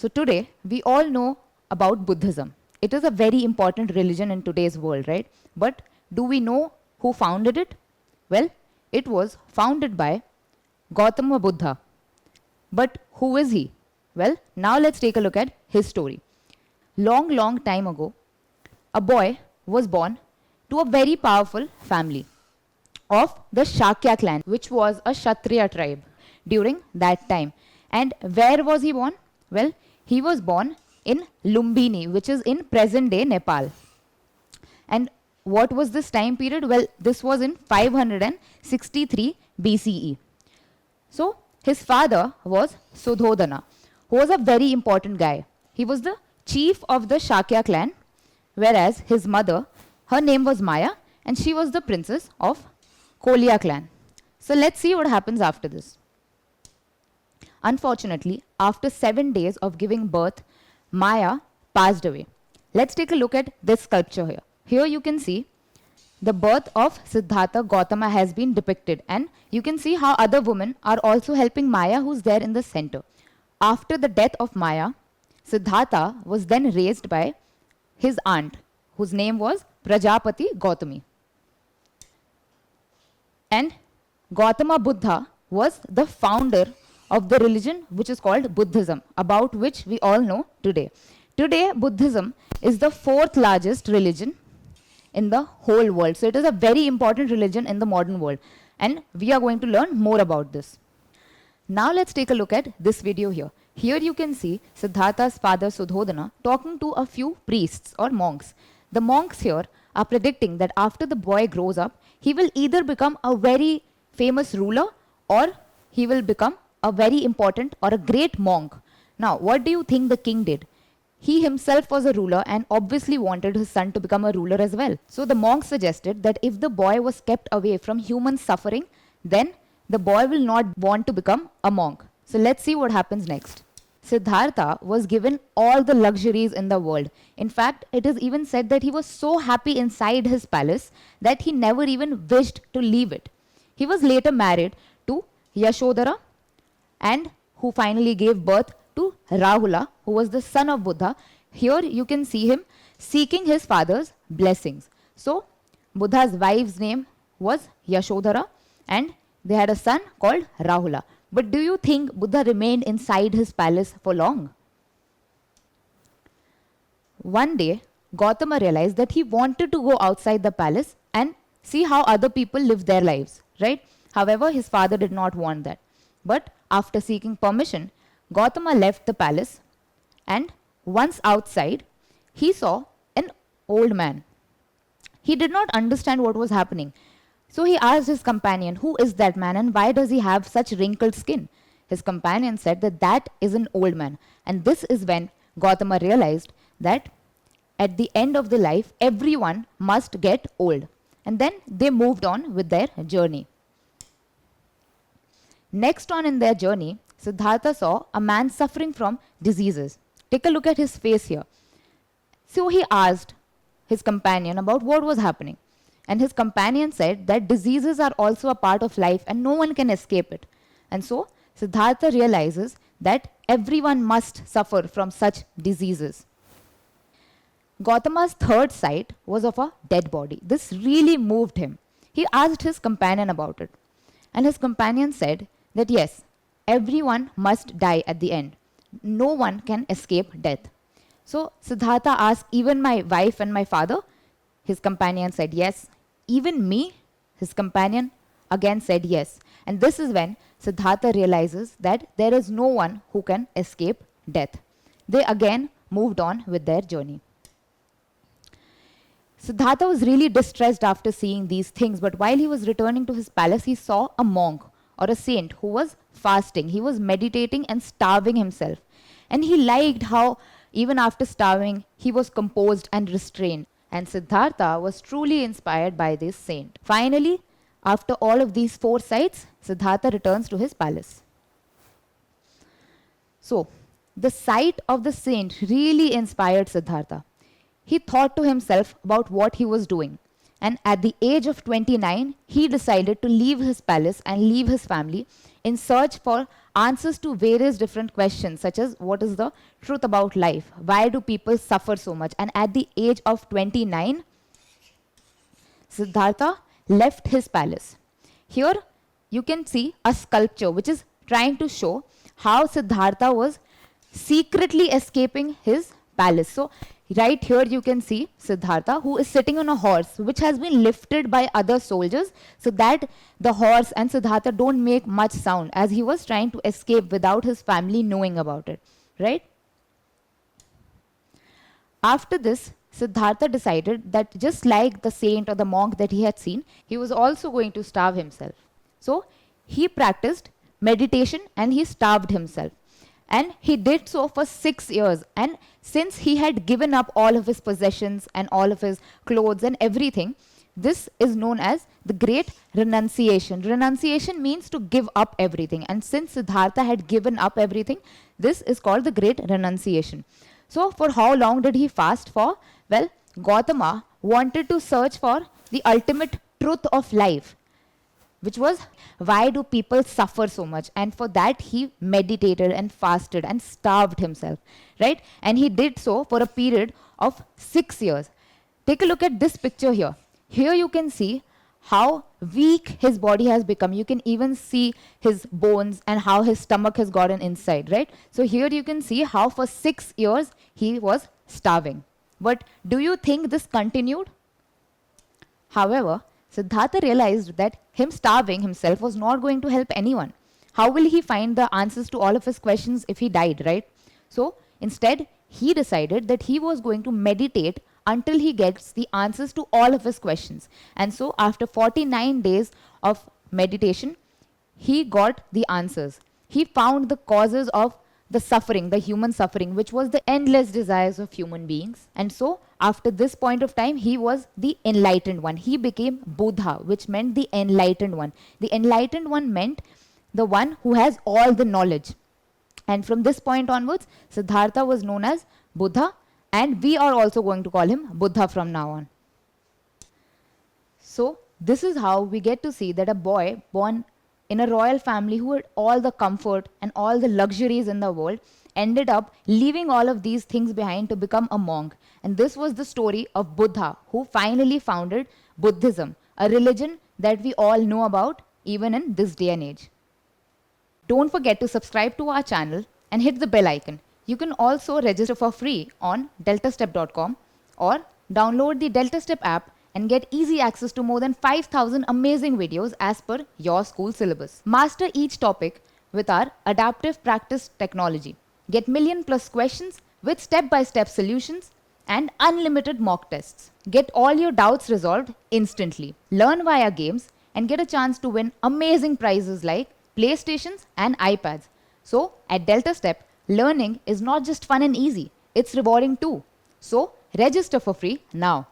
So today, we all know about Buddhism. It is a very important religion in today's world, right? But do we know who founded it? Well, it was founded by Gautama Buddha. But who is he? Well, now let's take a look at his story. Long time ago, a boy was born to a very powerful family of the Shakya clan, which was a Kshatriya tribe during that time. And where was he born? Well, he was born in Lumbini, which is in present-day Nepal. And what was this time period? Well, this was in 563 BCE. So, his father was Sudhodana, who was a very important guy. He was the chief of the Shakya clan, whereas his mother, her name was Maya, and she was the princess of Kolya clan. So let's see what happens after this. Unfortunately, after 7 days of giving birth, Maya passed away. Let's take a look at this sculpture here. Here you can see the birth of Siddhartha Gautama has been depicted, and you can see how other women are also helping Maya, who's there in the center. After the death of Maya, Siddhartha was then raised by his aunt, whose name was Prajapati Gautami. And Gautama Buddha was the founder of the religion which is called Buddhism, about which we all know today. Today, Buddhism is the 4th largest religion in the whole world. So it is a very important religion in the modern world. And we are going to learn more about this. Now let's take a look at this video here. Here you can see Siddhartha's father Sudhodana talking to a few priests or monks. The monks here are predicting that after the boy grows up, he will either become a very famous ruler or he will become a very important or a great monk. Now, what do you think the king did? He himself was a ruler and obviously wanted his son to become a ruler as well. So the monks suggested that if the boy was kept away from human suffering, then the boy will not want to become a monk. So let's see what happens next. Siddhartha was given all the luxuries in the world. In fact, it is even said that he was so happy inside his palace that he never even wished to leave it. He was later married to Yashodhara, and who finally gave birth to Rahula, who was the son of Buddha. Here you can see him seeking his father's blessings. So Buddha's wife's name was Yashodhara, and they had a son called Rahula. But do you think Buddha remained inside his palace for long? One day, Gautama realized that he wanted to go outside the palace and see how other people live their lives, right? However, his father did not want that. But after seeking permission, Gautama left the palace, and once outside, he saw an old man. He did not understand what was happening. So he asked his companion, who is that man and why does he have such wrinkled skin? His companion said that that is an old man. And this is when Gautama realized that at the end of the life, everyone must get old. And then they moved on with their journey. Next on in their journey, Siddhartha saw a man suffering from diseases. Take a look at his face here. So he asked his companion about what was happening. And his companion said that diseases are also a part of life and no one can escape it. And so Siddhartha realizes that everyone must suffer from such diseases. Gautama's third sight was of a dead body. This really moved him. He asked his companion about it. And his companion said that yes, everyone must die at the end. No one can escape death. So Siddhartha asked, even my wife and my father? His companion said yes. Even me? His companion again said yes. And this is when Siddhartha realizes that there is no one who can escape death. They again moved on with their journey. Siddhartha was really distressed after seeing these things, but while he was returning to his palace, he saw a monk or a saint who was fasting. He was meditating and starving himself. And he liked how even after starving, he was composed and restrained. And Siddhartha was truly inspired by this saint. Finally, after all of these 4 sights, Siddhartha returns to his palace. So, the sight of the saint really inspired Siddhartha. He thought to himself about what he was doing. And at the age of 29, he decided to leave his palace and leave his family in search for answers to various different questions, such as what is the truth about life? Why do people suffer so much? And at the age of 29, Siddhartha left his palace. Here you can see a sculpture which is trying to show how Siddhartha was secretly escaping his palace. So right here you can see Siddhartha, who is sitting on a horse which has been lifted by other soldiers so that the horse and Siddhartha don't make much sound, as he was trying to escape without his family knowing about it, right? After this, Siddhartha decided that just like the saint or the monk that he had seen, he was also going to starve himself. So he practiced meditation and he starved himself. And he did so for 6 years. And since he had given up all of his possessions and all of his clothes and everything, this is known as the great renunciation. Renunciation means to give up everything. And since Siddhartha had given up everything, this is called the great renunciation. So for how long did he fast for? Well, Gautama wanted to search for the ultimate truth of life, which was why do people suffer so much? And for that he meditated and fasted and starved himself, right? And he did so for a period of 6 years. Take a look at this picture here. Here you can see how weak his body has become. You can even see his bones and how his stomach has gotten inside, right? So here you can see how for 6 years he was starving. But do you think this continued? However, Siddhartha realized that him starving himself was not going to help anyone. How will he find the answers to all of his questions if he died, right? So instead, he decided that he was going to meditate until he gets the answers to all of his questions. And so after 49 days of meditation, he got the answers. He found the causes of the suffering, the human suffering, which was the endless desires of human beings. And so after this point of time, he was the enlightened one. He became Buddha, which meant the enlightened one. The enlightened one meant the one who has all the knowledge. And from this point onwards, Siddhartha was known as Buddha, and we are also going to call him Buddha from now on. So this is how we get to see that a boy born in a royal family who had all the comfort and all the luxuries in the world ended up leaving all of these things behind to become a monk. And this was the story of Buddha, who finally founded Buddhism, a religion that we all know about even in this day and age. Don't forget to subscribe to our channel and hit the bell icon. You can also register for free on DeltaStep.com or download the DeltaStep app and get easy access to more than 5,000 amazing videos as per your school syllabus. Master each topic with our adaptive practice technology. Get million+ questions with step-by-step solutions and unlimited mock tests. Get all your doubts resolved instantly. Learn via games and get a chance to win amazing prizes like PlayStations and iPads. So at DeltaStep, learning is not just fun and easy, it's rewarding too. So register for free now.